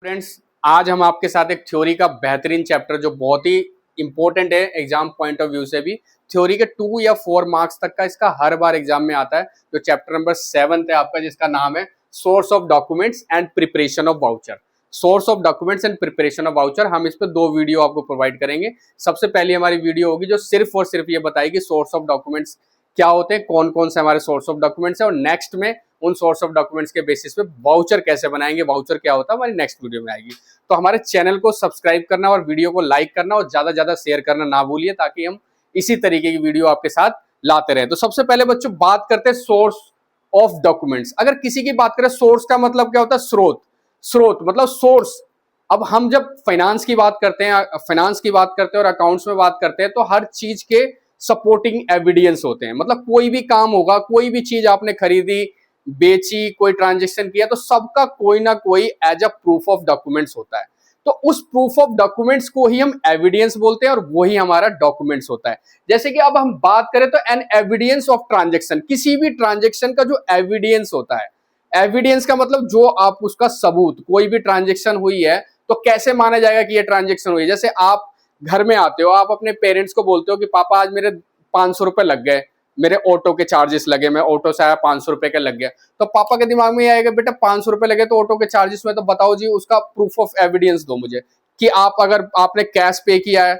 Friends, आज हम आपके साथ एक थ्योरी का बेहतरीन चैप्टर जो बहुत ही इंपॉर्टेंट है एग्जाम पॉइंट ऑफ व्यू से भी, थ्योरी के 2 या 4 मार्क्स तक का इसका हर बार एग्जाम में आता है। जो चैप्टर नंबर 7 है आपका, जिसका नाम है source of documents and preparation of voucher. Source of documents and preparation of voucher, हम इस पर 2 वीडियो आपको प्रोवाइड करेंगे। सबसे पहली हमारी वीडियो होगी जो सिर्फ और सिर्फ ये बताएगी सोर्स ऑफ डॉक्यूमेंट्स क्या होते हैं, कौन कौन से हमारे सोर्स ऑफ डॉक्यूमेंट्स है, और नेक्स्ट में उन सोर्स ऑफ डॉक्यूमेंट्स के बेसिस पे वाउचर कैसे बनाएंगे, वाउचर क्या होता है, हमारी नेक्स्ट वीडियो में आएगी। तो हमारे चैनल को सब्सक्राइब करना और वीडियो को लाइक करना और ज्यादा ज्यादा शेयर करना ना भूलिए, ताकि हम इसी तरीके की वीडियो आपके साथ लाते रहे। तो सबसे पहले बच्चों बात करते हैं सोर्स ऑफ डॉक्यूमेंट्स। अगर किसी की बात करें, सोर्स का मतलब क्या होता है? स्रोत। स्रोत मतलब सोर्स। अब हम जब फाइनेंस की बात करते हैं, और अकाउंट्स में बात करते हैं, तो हर चीज के सपोर्टिंग एविडेंस होते हैं। मतलब कोई भी काम होगा, कोई भी चीज आपने खरीदी, बेची, कोई ट्रांजेक्शन किया, तो सबका कोई ना कोई as a proof of documents होता है। तो उस प्रूफ ऑफ डॉक्यूमेंट्स को ही हम एविडेंस बोलते हैं और वही हमारा डॉक्यूमेंट्स होता है। जैसे कि अब हम बात करें तो एन एविडेंस ऑफ ट्रांजेक्शन, किसी भी ट्रांजेक्शन का जो एविडेंस होता है। एविडेंस का मतलब जो आप उसका सबूत, कोई भी ट्रांजेक्शन हुई है तो कैसे माना जाएगा कि ये ट्रांजेक्शन हुई है। जैसे आप घर में आते हो, आप अपने पेरेंट्स को बोलते हो कि पापा आज मेरे 500 रुपए लग गए, मेरे ऑटो के चार्जेस लगे, मैं ऑटो से आया 500 रुपए का लग गया। तो पापा के दिमाग में ये आएगा, बेटा 500 रुपए लगे तो ऑटो के चार्जेस में, तो बताओ जी उसका प्रूफ ऑफ एविडेंस दो मुझे कि आप, अगर आपने कैश पे किया है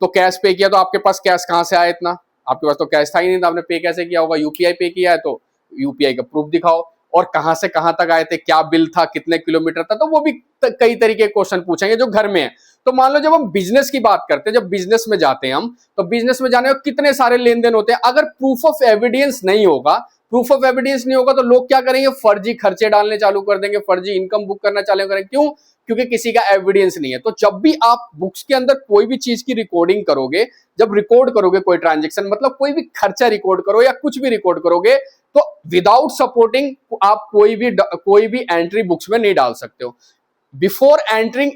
तो कैश पे किया, तो आपके पास कैश कहां से आया इतना? आपके पास तो कैश था ही नहीं, तो आपने पे कैसे किया होगा? यूपीआई पे किया है तो यूपीआई का प्रूफ दिखाओ, और कहां से कहां तक आए थे, क्या बिल था, कितने किलोमीटर था। तो वो भी कई तरीके के क्वेश्चन पूछेंगे जो घर में है। तो मान लो जब हम बिजनेस की बात करते हैं, जब बिजनेस में जाते हैं हम, तो बिजनेस में जाने में कितने सारे लेन देन होते हैं। अगर प्रूफ ऑफ एविडेंस नहीं होगा, तो लोग क्या करेंगे? फर्जी खर्चे डालने चालू कर देंगे, फर्जी इनकम बुक करना चालू करेंगे। क्यों? क्योंकि किसी का एविडेंस नहीं है। तो जब भी आप बुक्स के अंदर कोई भी चीज की रिकॉर्डिंग करोगे, जब रिकॉर्ड करोगे कोई ट्रांजेक्शन, मतलब कोई भी खर्चा रिकॉर्ड करो या कुछ भी रिकॉर्ड करोगे, तो विदाउट सपोर्टिंग आप कोई भी एंट्री बुक्स में नहीं डाल सकते हो। बिफोर एंटरिंग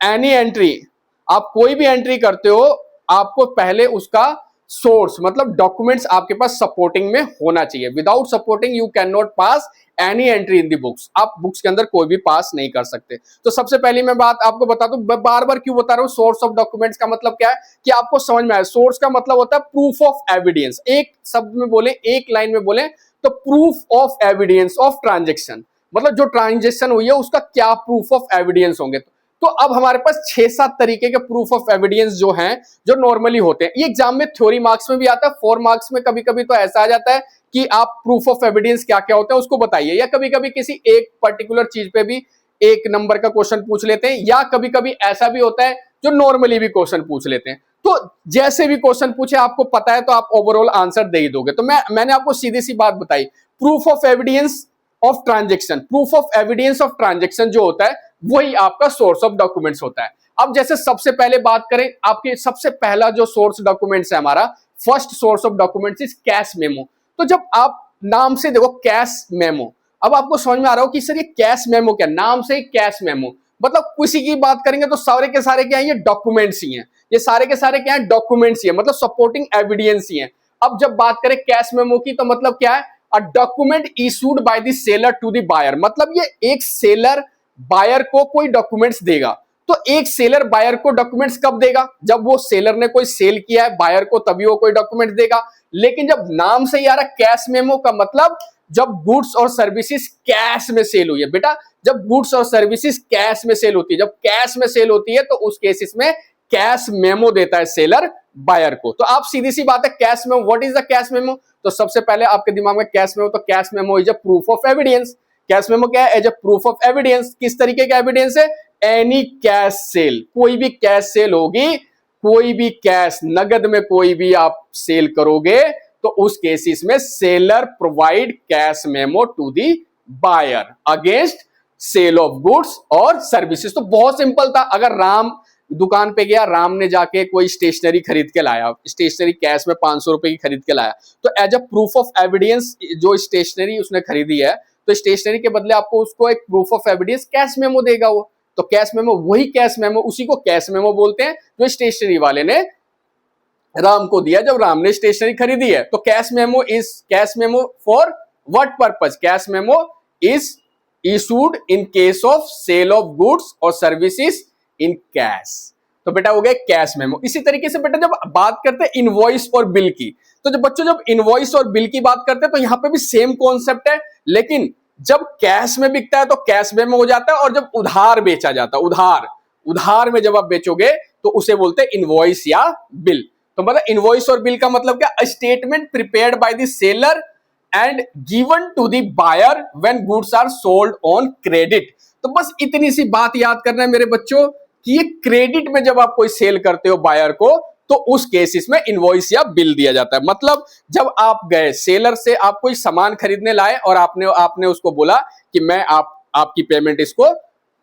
एनी एंट्री, आप कोई भी एंट्री करते हो, आपको पहले उसका सोर्स मतलब डॉक्यूमेंट्स आपके पास सपोर्टिंग में होना चाहिए। Without supporting you can not pass any entry in the books. आप बुक्स के अंदर कोई भी पास नहीं कर सकते। तो सबसे पहली मैं बात आपको बता दूं, बार बार क्यों बता रहा हूं, सोर्स ऑफ डॉक्यूमेंट्स का मतलब क्या है कि आपको समझ में आए। सोर्स का मतलब होता है प्रूफ ऑफ एविडेंस। एक शब्द में बोले, एक लाइन में बोले तो proof of evidence of transaction, मतलब जो ट्रांजेक्शन हुई है उसका क्या प्रूफ ऑफ एविडेंस होंगे। तो अब हमारे पास 6-7 तरीके के प्रूफ ऑफ एविडेंस जो हैं, जो नॉर्मली होते हैं। ये एग्जाम में थ्योरी मार्क्स में भी आता है, 4 मार्क्स में कभी कभी तो ऐसा आ जाता है कि आप प्रूफ ऑफ एविडेंस क्या क्या होता है उसको बताइए, या कभी कभी किसी एक पर्टिकुलर चीज पे भी 1 नंबर का क्वेश्चन पूछ लेते हैं, या कभी कभी ऐसा भी होता है जो नॉर्मली भी क्वेश्चन पूछ लेते हैं। तो जैसे भी क्वेश्चन पूछे, आपको पता है तो आप ओवरऑल आंसर दे ही दोगे। तो मैंने आपको सीधी सी बात बताई, proof of evidence of transaction, proof of evidence of transaction जो होता है वही आपका सोर्स ऑफ डॉक्यूमेंट्स होता है। अब जैसे सबसे पहले बात करें, आपके सबसे पहला जो सोर्स डॉक्यूमेंट्स है हमारा, first source of documents is cash memo. तो जब आप नाम से देखो कैश मेमो, अब आपको समझ में आ रहा हो कि सर ये कैश मेमो क्या, नाम से कैश मेमो मतलब किसी की बात करेंगे तो सारे के सारे क्या है, ये डॉक्यूमेंट्स ही हैं। ये सारे के सारे क्या है, डॉक्यूमेंट्स ही है, मतलब सपोर्टिंग एविडेंस ही है। अब जब बात करें कैश मेमो की, तो मतलब क्या है, a document issued by the seller to the buyer. मतलब ये एक सेलर बायर को कोई डॉक्यूमेंट्स देगा। तो एक सेलर बायर को डॉक्यूमेंट्स कब देगा? जब वो सेलर ने कोई सेल किया है बायर को, तभी वो कोई डॉक्यूमेंट्स देगा। लेकिन जब नाम से ही आ रहा कैश मेमो का मतलब जब गुड्स और सर्विसेज कैश में सेल हुई है। बेटा जब गुड्स और सर्विसेज कैश में सेल होती है, जब कैश में सेल होती है, तो उस केसेस में कैश मेमो देता है सेलर बायर को। तो आप सीधी सी बात है, cash memo, what is the cash memo? तो सबसे पहले आपके दिमाग में कैश मेमो, तो cash memo is a proof of evidence. Cash memo क्या है? As a proof of evidence. किस तरीके का एविडेंस है? एनी कैश सेल, कोई भी कैश सेल होगी, कोई भी कैश नगद में कोई भी आप सेल करोगे, तो उस केसेस में seller provide cash memo to the buyer against sale of goods और सर्विसेज। तो बहुत सिंपल था। अगर राम दुकान पे गया, राम ने जाके कोई स्टेशनरी खरीद के लाया, स्टेशनरी कैश में 500 रुपए की खरीद के लाया, तो as a proof of evidence जो स्टेशनरी उसने खरीदी है, तो स्टेशनरी के बदले आपको उसको एक proof of evidence cash memo देगा वो। तो कैश मेमो, वही कैश मेमो, उसी को कैश मेमो बोलते हैं जो स्टेशनरी वाले ने राम को दिया जब राम ने स्टेशनरी खरीदी है। तो cash memo for what purpose? Cash memo is issued in case of sale of goods और सर्विसेज इन कैश। तो बेटा हो गया कैश मेमो। इसी तरीके से बेटा जब बात करते हैं इनवॉइस और बिल की, तो जब बच्चों जब इनवॉइस और बिल की बात करते हैं तो यहां पे भी सेम कॉन्सेप्ट है, लेकिन जब कैश में बिकता है तो कैश मेमो हो जाता है, और जब उधार बेचा जाता है, उधार में जब आप बेचोगे तो उसे बोलते हैं इनवॉइस या बिल। तो मतलब इनवॉइस और बिल का मतलब क्या, statement prepared by the seller and given to the buyer when goods are sold on credit. तो बस इतनी सी बात याद करना है मेरे बच्चों कि ये क्रेडिट में जब आप कोई सेल करते हो बायर को, तो उस केसेस में इनवॉइस या बिल दिया जाता है। मतलब जब आप गए सेलर से, आप कोई सामान खरीदने लाए और आपने उसको बोला कि मैं आपकी पेमेंट इसको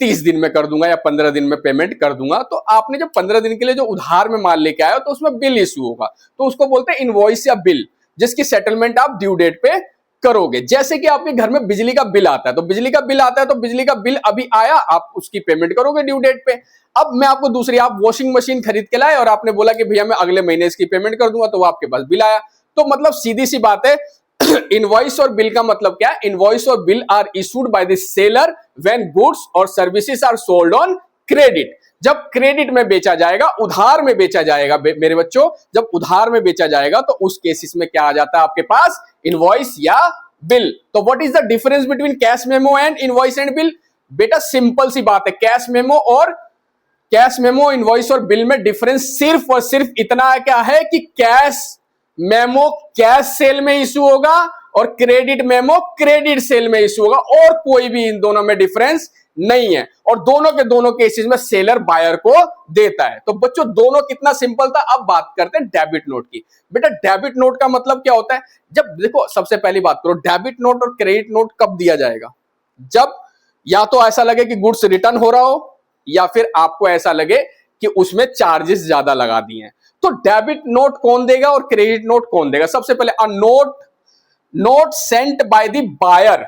30 दिन में कर दूंगा या 15 दिन में पेमेंट कर दूंगा, तो आपने जब 15 दिन के लिए जो उधार में माल लेके आए हो तो उसमें बिल इश्यू होगा, तो उसको बोलते हैं इनवॉइस या बिल, जिसकी सेटलमेंट आप ड्यू डेट पे करोगे। जैसे कि आपके घर में बिजली का बिल आता है, तो बिजली का बिल आता है तो बिजली का बिल अभी आया, आप उसकी पेमेंट करोगे ड्यू डेट पे। अब मैं आपको दूसरी, आप वॉशिंग मशीन खरीद के लाए और आपने बोला कि भैया मैं अगले महीने इसकी पेमेंट कर दूंगा, तो वो आपके पास बिल आया। तो मतलब सीधी सी बात है इनवॉइस और बिल का मतलब क्या है, इनवॉइस और bill are issued by the seller when goods और services are sold on credit. जब क्रेडिट में बेचा जाएगा, उधार में बेचा जाएगा मेरे बच्चों, जब उधार में बेचा जाएगा तो उस केसेस में क्या आ जाता है आपके पास, इनवॉइस या बिल। तो what is the difference between cash memo and invoice and bill? बेटा सिंपल सी बात है, कैश मेमो इनवॉइस और बिल में डिफरेंस सिर्फ और सिर्फ इतना क्या है कि कैश मेमो कैश सेल में इशू होगा और क्रेडिट मेमो क्रेडिट सेल में इशू होगा, और कोई भी इन दोनों में डिफरेंस नहीं है, और दोनों के दोनों केसेस में सेलर बायर को देता है। तो बच्चों दोनों कितना सिंपल था। अब बात करते हैं डेबिट नोट की। बेटा डेबिट नोट का मतलब क्या होता है, जब देखो सबसे पहली बात करो, डेबिट नोट और क्रेडिट नोट कब दिया जाएगा, जब या तो ऐसा लगे कि गुड्स रिटर्न हो रहा हो, या फिर आपको ऐसा लगे कि उसमें चार्जेस ज्यादा लगा दिए हैं। तो डेबिट नोट कौन देगा और क्रेडिट नोट कौन देगा? सबसे पहले a note sent by the buyer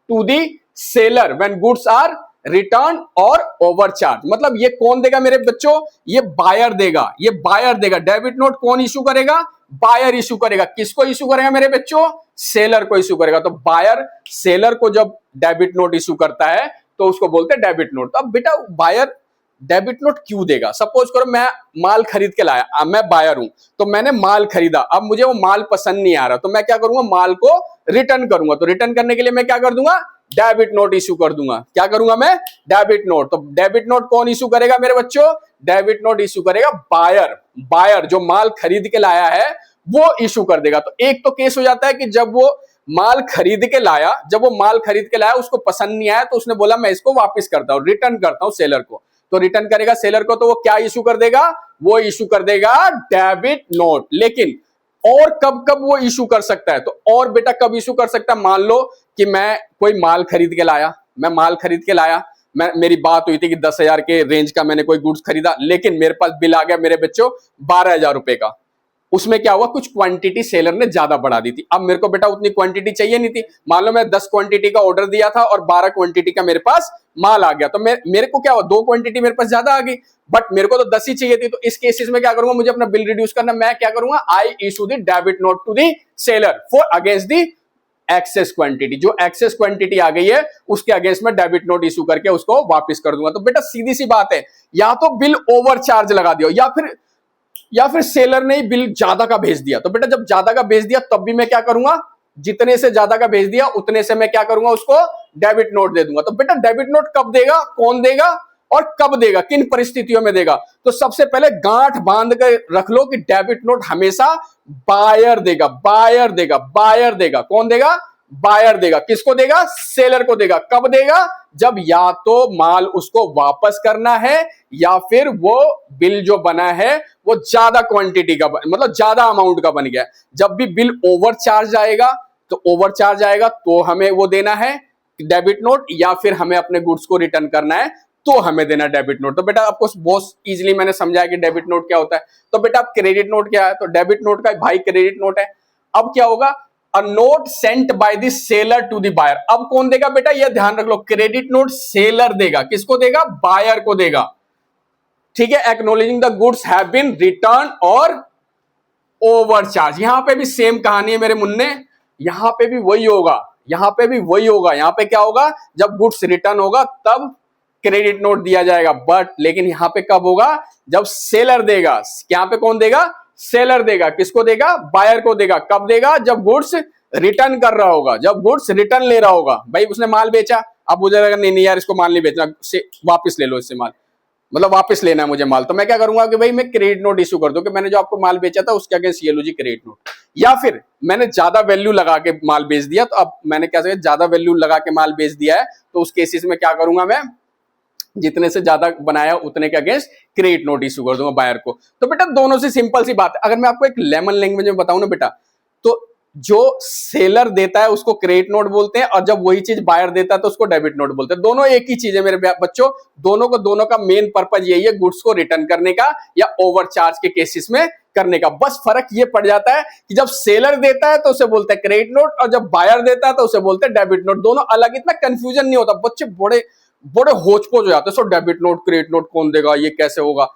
to the seller when goods are return और ओवरचार्ज। मतलब ये कौन देगा मेरे बच्चों, ये बायर देगा। डेबिट नोट कौन इशू करेगा, बायर इशू करेगा। किसको इशू करेगा मेरे बच्चों, सेलर को इशू करेगा। तो बायर सेलर को जब डेबिट नोट इशू करता है तो उसको बोलते हैं डेबिट नोट। तो अब बेटा बायर डेबिट नोट क्यों देगा? सपोज करो मैं माल खरीद के लाया, मैं बायर हूं, तो मैंने माल खरीदा, अब मुझे वो माल पसंद नहीं आ रहा, तो मैं क्या करूंगा, माल को रिटर्न करूंगा। तो रिटर्न करने के लिए मैं क्या कर दूंगा, डेबिट नोट इशू कर दूंगा। क्या करूंगा मैं, डेबिट नोट। तो डेबिट नोट कौन इशू करेगा मेरे बच्चों, डेबिट नोट इशू करेगा बायर जो माल खरीद के लाया है वो इशू कर देगा। तो एक तो केस हो जाता है कि जब वो माल खरीद के लाया, उसको पसंद नहीं आया, तो उसने बोला मैं इसको वापस करता हूं, रिटर्न करता हूं सेलर को। तो रिटर्न करेगा सेलर को, तो वो क्या इशू कर देगा, वो इशू कर देगा डेबिट नोट। लेकिन और कब कब वो इशू कर सकता है, तो और बेटा कब इशू कर सकता है, मान लो कि मैं कोई माल खरीद के लाया, मेरी बात हुई थी कि 10,000 के रेंज का मैंने कोई गुड्स खरीदा, लेकिन मेरे पास बिल आ गया मेरे बच्चों 12,000 रुपए का। उसमें क्या हुआ, कुछ क्वांटिटी सेलर ने ज्यादा बढ़ा दी थी। अब मेरे को बेटा उतनी क्वांटिटी चाहिए नहीं थी, मान लो मैं 10 क्वांटिटी का ऑर्डर दिया था और 12 क्वांटिटी का मेरे पास माल आ गया, तो मेरे को क्या हुआ, 2 क्वांटिटी मेरे पास ज्यादा आ गई, बट मेरे को तो 10 ही चाहिए थी। तो इस केसेस में क्या करूंगा, मुझे अपना बिल रिड्यूस करना, मैं क्या करूंगा, I issue the debit note to the seller for against the excess quantity. जो एक्सेस क्वांटिटी आ गई है उसके अगेंस्ट में डेबिट नोट इशू करके उसको वापस कर दूंगा। तो बेटा सीधी सी बात है, या तो बिल ओवर चार्ज लगा दियो, या फिर सेलर ने बिल ज्यादा का भेज दिया। तो बेटा जब ज्यादा का भेज दिया तब भी मैं क्या करूंगा, जितने से ज्यादा का भेज दिया उतने से मैं क्या करूंगा, उसको डेबिट नोट दे दूंगा। तो बेटा डेबिट नोट कब देगा, कौन देगा और कब देगा, किन परिस्थितियों में देगा? तो सबसे पहले गांठ बांध कर रख लो कि डेबिट नोट हमेशा बायर देगा। कौन देगा, बायर देगा। किसको देगा, सेलर को देगा। कब देगा, जब या तो माल उसको वापस करना है, या फिर वो बिल जो बना है वो ज्यादा क्वांटिटी का, मतलब ज्यादा अमाउंट का बन गया। जब भी बिल ओवरचार्ज आएगा तो हमें वो देना है डेबिट नोट, या फिर हमें अपने गुड्स को रिटर्न करना है तो हमें देना डेबिट नोट। तो बेटा आपको बहुत इजीली मैंने समझाया कि डेबिट नोट क्या होता है। तो बेटा अब क्रेडिट नोट क्या है, तो डेबिट नोट का भाई क्रेडिट नोट है। अब क्या होगा, a note sent by the seller to the buyer. अब कौन देगा बेटा, यह ध्यान रख लो, क्रेडिट नोट सेलर देगा। किसको देगा, बायर को देगा। ठीक है, acknowledging the goods have been return और ओवरचार्ज। यहां पे भी सेम कहानी है मेरे मुन्ने, यहां पे भी वही होगा, यहाँ पे भी वही होगा, यहाँ पे क्या होगा, जब गुड्स रिटर्न होगा तब क्रेडिट नोट दिया जाएगा, बट लेकिन यहाँ पे कब होगा, जब सेलर देगा। यहाँ पे कौन देगा, सेलर देगा। किसको देगा, बायर को देगा। कब देगा, जब गुड्स रिटर्न कर रहा होगा, जब गुड्स रिटर्न ले रहा होगा। भाई उसने माल बेचा, अब मुझे लगा नहीं नहीं यार इसको माल नहीं बेचना, वापस ले लो इससे माल, मतलब वापस लेना है मुझे माल, तो मैं क्या करूंगा कि भाई मैं क्रेडिट नोट इशू कर दूं कि मैंने जो आपको माल बेचा था उसके अगेंस्ट ये लो जी क्रेडिट नोट। या फिर मैंने ज्यादा वैल्यू लगा के माल बेच दिया, तो अब मैंने क्या ज्यादा वैल्यू लगा के माल बेच दिया है, तो उस केसेस में क्या करूंगा, मैं जितने से ज्यादा बनाया उतने के अगेंस्ट क्रेडिट नोट इशू कर दूंगा बायर को। तो बेटा दोनों से सिंपल सी बात है। अगर मैं आपको एक लेमन लैंग्वेज में बताऊं ना बेटा, तो जो सेलर देता है उसको क्रेडिट नोट बोलते हैं, और जब वही चीज बायर देता है तो उसको डेबिट नोट बोलते हैं। दोनों एक ही चीज है मेरे बच्चों, दोनों का मेन पर्पज यही है, गुड्स को रिटर्न करने का या ओवरचार्ज के केसेस में करने का। बस फर्क ये पड़ जाता है कि जब सेलर देता है तो उसे बोलते हैं क्रेडिट नोट, और जब बायर देता है तो उसे बोलते हैं डेबिट नोट। दोनों अलग, इतना कंफ्यूजन नहीं होता। बच्चे बड़े बड़े होच पोच हो जाते हैं, so debit note credit note कौन देगा, ये कैसे होगा।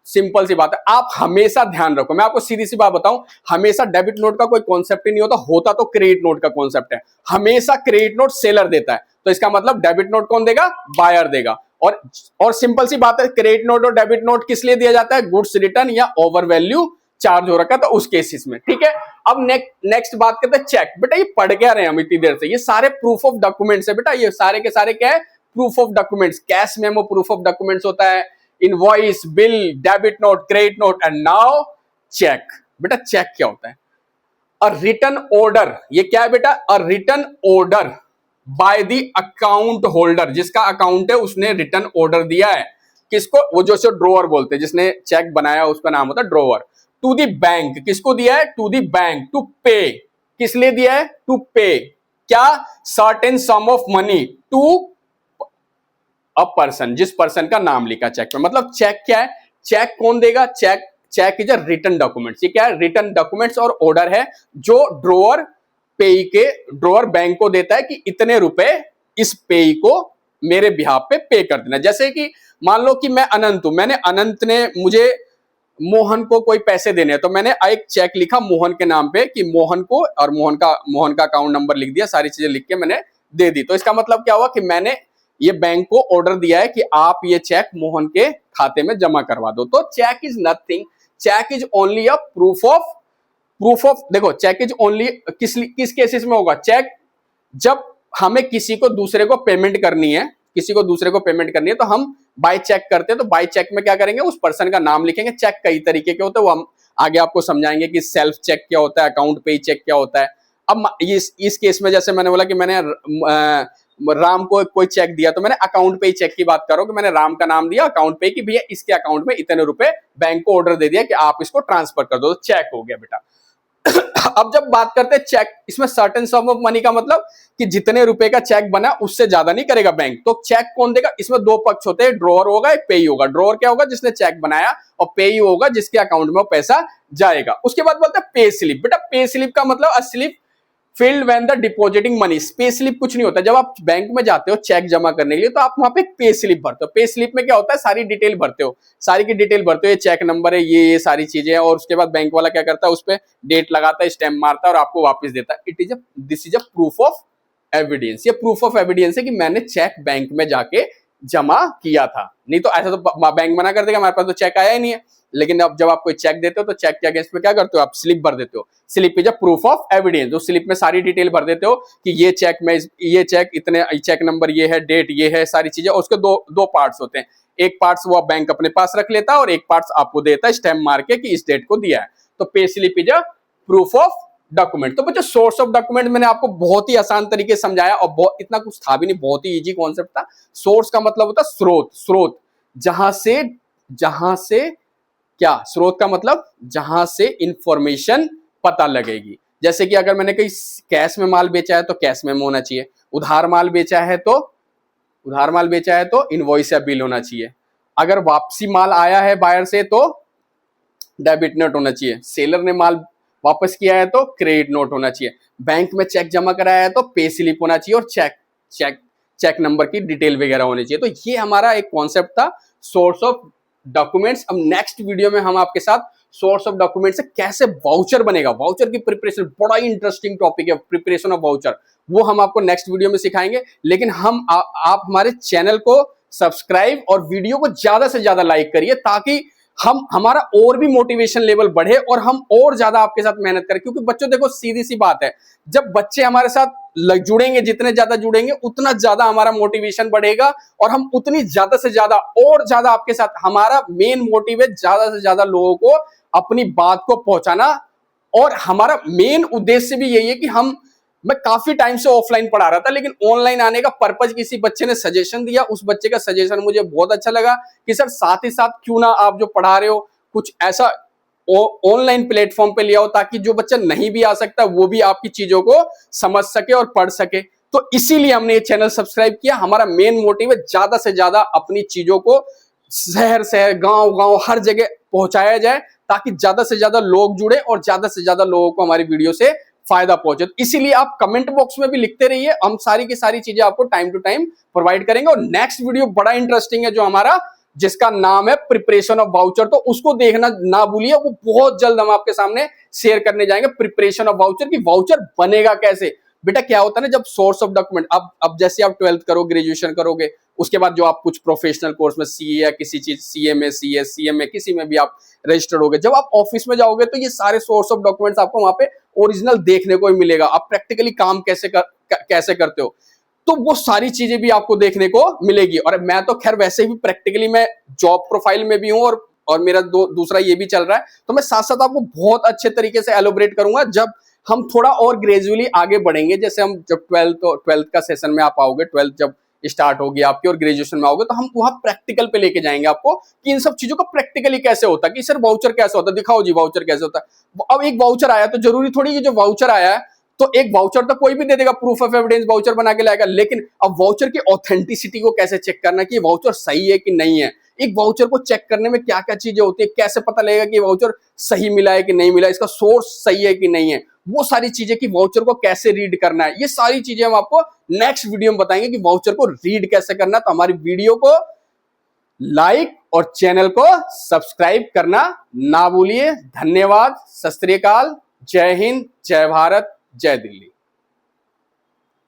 सिंपल सी बात है, आप हमेशा ध्यान रखो, मैं आपको सीधी सी बात बताऊं, हमेशा डेबिट नोट का कोई कॉन्सेप्ट ही नहीं होता, होता तो क्रेडिट नोट का कॉन्सेप्ट है। हमेशा क्रेडिट नोट सेलर देता है, तो इसका मतलब डेबिट नोट कौन देगा, बायर देगा। और सिंपल सी बात है, क्रेडिट नोट और डेबिट नोट किस लिए दिया जाता है, गुड्स रिटर्न या ओवर वैल्यू चार्ज हो रखा है तो उस केसेस में, ठीक है। अब नेक्स्ट बात करते हैं चेक। बेटा ये पढ़ क्या रहे हैं हम इतनी देर से, ये सारे प्रूफ ऑफ डॉक्यूमेंट्स है बेटा, ये सारे के सारे क्या है, proof of documents. Cash memo proof of documents होता है, invoice, bill, debit note, credit note, and now cheque. बेटा चेक क्या होता है, अ रिटर्न ऑर्डर। ये क्या है बेटा, a return order by the account holder, जिसका अकाउंट है उसने रिटर्न ऑर्डर दिया है। किसको, वो जो ड्रॉवर बोलते हैं, जिसने चेक बनाया उसका नाम होता है ड्रॉवर। टू द बैंक, किसको दिया है, टू द बैंक, टू पे, किस लिए दिया है, टू पे, क्या, certain sum of money to a person, जिस पर्सन का नाम लिखा चेक पे। मतलब चेक क्या है, चेक कौन देगा, cheque is a return documents. ये क्या है, रिटर्न डॉक्यूमेंट्स और ऑर्डर है जो ड्रॉवर बैंक को देता है कि इतने रुपए इस पेई को मेरे बिहाफ पे पे कर देना। जैसे कि मान लो कि मैं अनंत हूं, अनंत ने मुझे मोहन को कोई पैसे देने हैं, तो मैंने एक चेक लिखा मोहन के नाम पे कि मोहन को, और मोहन का अकाउंट नंबर लिख दिया, सारी चीजें लिख के मैंने दे दी। तो इसका मतलब क्या हुआ कि मैंने ये बैंक को ऑर्डर दिया है कि आप ये चेक मोहन के खाते में जमा करवा दो। तो cheque is nothing, cheque is only a proof of देखो, चेक इज ओनली किस केसेस में होगा चेक, जब हमें किसी को दूसरे को पेमेंट करनी है, तो हम बाय चेक करते हैं। तो बाय चेक में क्या करेंगे, उस पर्सन का नाम लिखेंगे। चेक कई तरीके के होते हैं, वो हम आगे आपको समझाएंगे कि सेल्फ चेक क्या होता है, अकाउंट पे चेक क्या होता है। अब इस केस में जैसे मैंने बोला कि मैंने राम को कोई चेक दिया, तो मैंने अकाउंट पे चेक की बात करो कि मैंने राम का नाम दिया अकाउंट पे कि भैया इसके अकाउंट में इतने रुपए, बैंक को ऑर्डर दे दिया कि आप इसको ट्रांसफर कर दो, तो चेक हो गया बेटा। अब जब बात करते हैं चेक, इसमें सर्टेन सम ऑफ मनी का मतलब कि जितने रुपए का चेक बना उससे ज्यादा नहीं करेगा बैंक। तो चेक कौन देगा, इसमें दो पक्ष होते हैं, ड्रॉवर होगा, एक पेई होगा। ड्रॉवर क्या होगा, जिसने चेक बनाया, और पेई होगा जिसके अकाउंट में वो पैसा जाएगा। उसके बाद बोलते हैं पे स्लिप। बेटा पे स्लिप का मतलब a slip filled when the depositing money. Pay slip कुछ नहीं होता, जब आप बैंक में जाते हो चेक जमा करने के लिए तो आप वहां पे पे स्लिप भरते हो। पे स्लिप में क्या होता है, सारी डिटेल भरते हो, सारी की डिटेल भरते हो, ये चेक नंबर है, ये सारी चीजें हैं, और उसके बाद बैंक वाला क्या करता है, उस पर डेट लगाता है, स्टैम्प मारता है और आपको वापस देता है। This is a proof of evidence. ये प्रूफ ऑफ एविडेंस है कि मैंने चेक बैंक में जाके जमा किया था। नहीं तो ऐसा तो बैंक मना कर देगा, हमारे पास तो चेक आया ही नहीं है। लेकिन अब जब आप कोई चेक देते हो तो चेक के अगेंस्ट में क्या करते हो, आप स्लिप भर देते हो। Slip is a proof of evidence. उस स्लिप में सारी डिटेल भर देते हो कि ये चेक में, ये चेक इतने, चेक नंबर ये है, डेट ये है, सारी चीजें। उसके दो पार्ट्स होते हैं, एक पार्ट्स वो बैंक अपने पास रख लेता है और एक पार्ट्स आपको देता है स्टैम्प मार के कि इस डेट को दिया है। तो pay slip is a proof of document. तो बच्चों सोर्स ऑफ डॉक्यूमेंट मैंने आपको बहुत ही आसान तरीके से समझाया, और इतना कुछ था भी नहीं, बहुत ही इजी कॉन्सेप्ट था। सोर्स का मतलब होता है स्रोत, जहां से क्या, स्रोत का मतलब जहां से इंफॉर्मेशन पता लगेगी। जैसे कि अगर मैंने कहीं कैश में माल बेचा है तो कैश में होना चाहिए, उधार माल बेचा है तो इनवॉइस या बिल होना चाहिए, अगर वापसी माल आया है बायर से तो डेबिट नोट होना चाहिए, सेलर ने माल वापस किया है तो क्रेडिट नोट होना चाहिए, बैंक में चेक जमा कराया है तो पे स्लिप होना चाहिए, और चेक नंबर की डिटेल वगैरह होनी चाहिए। तो ये हमारा एक कॉन्सेप्ट था सोर्स ऑफ डॉक्यूमेंट्स। अब नेक्स्ट वीडियो में हम आपके साथ सोर्स ऑफ डॉक्यूमेंट से कैसे वाउचर बनेगा, वाउचर की प्रिपरेशन, बड़ा ही इंटरेस्टिंग टॉपिक है प्रिपरेशन ऑफ वाउचर, वो हम आपको नेक्स्ट वीडियो में सिखाएंगे। लेकिन आप हमारे चैनल को सब्सक्राइब और वीडियो को ज्यादा से ज्यादा लाइक करिए, ताकि हमारा और भी मोटिवेशन लेवल बढ़े और हम और ज्यादा आपके साथ मेहनत करें। क्योंकि बच्चों देखो, सीधी सी बात है, जब बच्चे हमारे साथ जुड़ेंगे, जितने ज्यादा जुड़ेंगे उतना ज्यादा हमारा मोटिवेशन बढ़ेगा और हम उतनी ज्यादा से ज्यादा और ज्यादा आपके साथ, हमारा मेन मोटिव है ज्यादा से ज्यादा लोगों को अपनी बात को पहुंचाना। और हमारा मेन उद्देश्य भी यही है कि मैं काफी टाइम से ऑफलाइन पढ़ा रहा था, लेकिन ऑनलाइन आने का पर्पज, किसी बच्चे ने सजेशन दिया, उस बच्चे का सजेशन मुझे बहुत अच्छा लगा कि सर साथ ही साथ क्यों ना आप जो पढ़ा रहे हो कुछ ऐसा ऑनलाइन प्लेटफॉर्म पे लिया हो, ताकि जो बच्चा नहीं भी आ सकता वो भी आपकी चीजों को समझ सके और पढ़ सके। तो इसीलिए हमने ये चैनल सब्सक्राइब किया। हमारा मेन मोटिव है ज्यादा से ज्यादा अपनी चीजों को शहर शहर, गांव गांव, हर जगह पहुंचाया जाए, ताकि ज्यादा से ज्यादा लोग जुड़े और ज्यादा से ज्यादा लोगों को हमारी वीडियो से फायदा पहुंचे। इसीलिए आप कमेंट बॉक्स में भी लिखते रहिए, हम सारी की सारी चीजें आपको टाइम टू टाइम प्रोवाइड करेंगे। और नेक्स्ट वीडियो बड़ा इंटरेस्टिंग है जो हमारा, जिसका नाम है प्रिपरेशन ऑफ वाउचर, तो उसको देखना ना भूलिए। वो बहुत जल्द हम आपके सामने शेयर करने जाएंगे, प्रिपरेशन ऑफ वाउचर, की वाउचर बनेगा कैसे। बेटा क्या होता है ना, जब सोर्स ऑफ डॉक्यूमेंट, अब जैसे आप 12th करो, ग्रेजुएशन करोगे, उसके बाद जो आप कुछ प्रोफेशनल कोर्स में सीए या किसी चीज, सीए में, सीएस, सीएम में, किसी में भी आप रजिस्टर्ड होगे, जब आप ऑफिस में जाओगे तो ये सारे सोर्स ऑफ डॉक्यूमेंट्स आपको वहां पे ओरिजिनल देखने को ही मिलेगा। आप प्रैक्टिकली काम कैसे करते हो, तो वो सारी चीजें भी आपको देखने को मिलेगी। और मैं तो खैर वैसे भी प्रैक्टिकली मैं जॉब प्रोफाइल में भी हूं, और मेरा दूसरा ये भी चल रहा है, तो मैं साथ साथ आपको बहुत अच्छे तरीके से एलोबरेट करूंगा जब हम थोड़ा और ग्रेजुअली आगे बढ़ेंगे। जैसे हम जब 12th का सेशन में आप आओगे, 12th जब स्टार्ट होगी आपकी और ग्रेजुएशन में आओगे, तो हम वहां प्रैक्टिकल पे लेके जाएंगे आपको कि इन सब चीजों का प्रैक्टिकली कैसे होता है, कि सर वाउचर कैसे होता है, दिखाओ जी वाउचर कैसे होता है। अब एक वाउचर आया तो जरूरी थोड़ी कि जो वाउचर आया है, तो एक वाउचर तो कोई भी दे देगा, प्रूफ ऑफ एविडेंस वाउचर बना के लाएगा, लेकिन अब वाउचर की ऑथेंटिसिटी को कैसे चेक करना कि वाउचर सही है कि नहीं है। एक वाउचर को चेक करने में क्या क्या चीजें होती है, कैसे पता लगेगा कि वाउचर सही मिला है कि नहीं मिला, इसका सोर्स सही है कि नहीं है, वो सारी चीजें, कि वाउचर को कैसे रीड करना है, ये सारी चीजें हम आपको नेक्स्ट वीडियो में बताएंगे कि वाउचर को रीड कैसे करना है। तो हमारी वीडियो को लाइक और चैनल को सब्सक्राइब करना ना भूलिए। धन्यवाद, सत श्री अकाल, जय हिंद, जय भारत, जय दिल्ली।